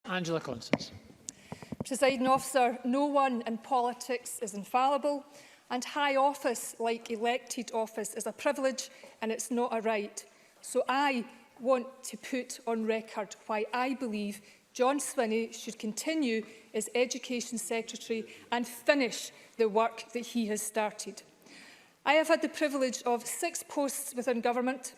Angela Constance. Presiding Officer, no one in politics is infallible, and high office, like elected office, is a privilege and it's not a right. So I want to put on record why I believe John Swinney should continue as Education Secretary and finish the work that he has started. I have had the privilege of 6 posts within government,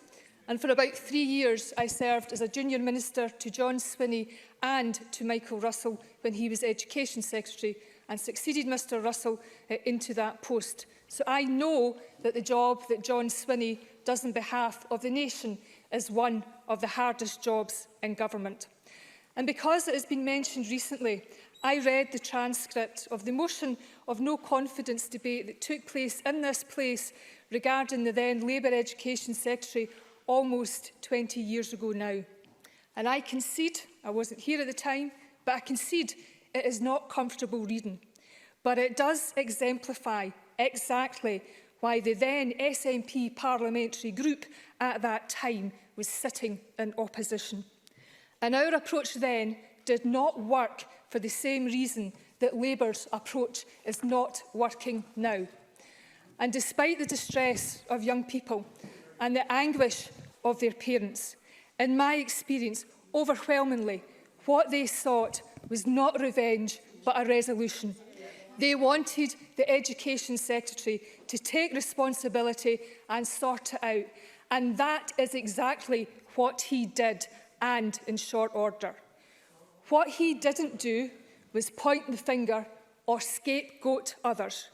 and for about 3 years I served as a junior minister to John Swinney and to Michael Russell when he was Education Secretary, and succeeded Mr Russell into that post. So I know that the job that John Swinney does on behalf of the nation is one of the hardest jobs in government. And because it has been mentioned recently, I read the transcript of the motion of no confidence debate that took place in this place regarding the then Labour Education Secretary almost 20 years ago now. And I concede, I wasn't here at the time, but I concede it is not comfortable reading. But it does exemplify exactly why the then SNP parliamentary group at that time was sitting in opposition. And our approach then did not work for the same reason that Labour's approach is not working now. And despite the distress of young people and the anguish of their parents, in my experience, overwhelmingly, what they sought was not revenge, but a resolution. They wanted the Education Secretary to take responsibility and sort it out. And that is exactly what he did, and in short order. What he didn't do was point the finger or scapegoat others.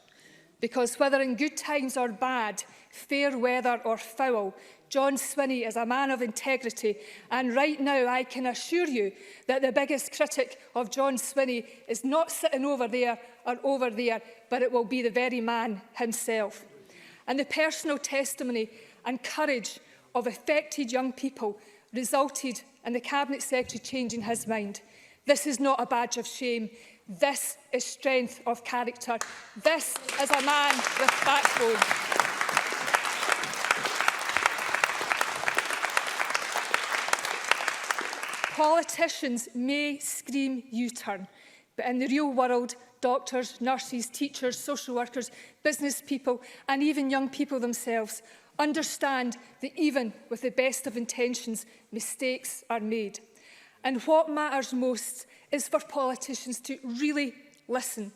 Because whether in good times or bad, fair weather or foul, John Swinney is a man of integrity, and right now I can assure you that the biggest critic of John Swinney is not sitting over there or over there, but it will be the very man himself. And the personal testimony and courage of affected young people resulted in the Cabinet Secretary changing his mind. This is not a badge of shame. This is strength of character. This is a man with backbone. Politicians may scream U-turn, but in the real world, doctors, nurses, teachers, social workers, business people and even young people themselves understand that even with the best of intentions, mistakes are made. And what matters most is for politicians to really listen,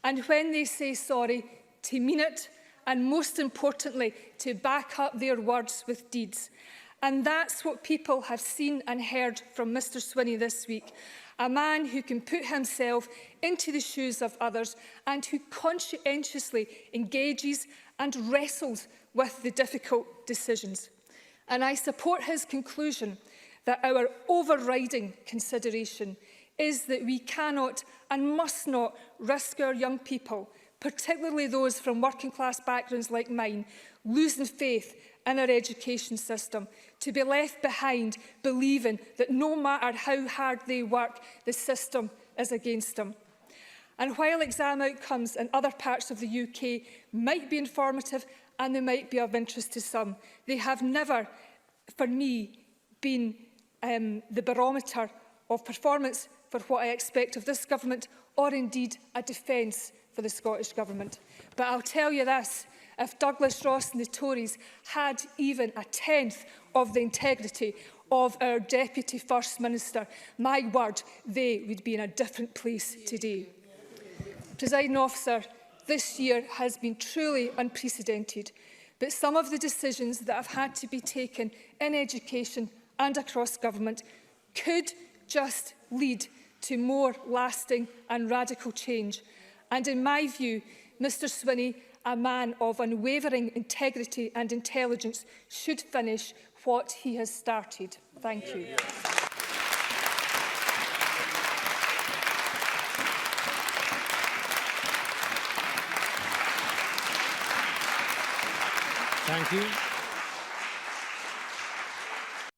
and when they say sorry, to mean it, and most importantly, to back up their words with deeds. And that's what people have seen and heard from Mr Swinney this week. A man who can put himself into the shoes of others and who conscientiously engages and wrestles with the difficult decisions. And I support his conclusion that our overriding consideration is that we cannot and must not risk our young people, particularly those from working class backgrounds like mine, losing faith in our education system, to be left behind believing that no matter how hard they work, the system is against them. And while exam outcomes in other parts of the UK might be informative and they might be of interest to some, they have never, for me, been the barometer of performance for what I expect of this government, or indeed a defence for the Scottish Government. But I'll tell you this, if Douglas Ross and the Tories had even a tenth of the integrity of our Deputy First Minister, my word, they would be in a different place today. Presiding Officer, this year has been truly unprecedented, but some of the decisions that have had to be taken in education and across government could just lead to more lasting and radical change. And in my view, Mr Swinney, a man of unwavering integrity and intelligence, should finish what he has started. Thank you. Thank you.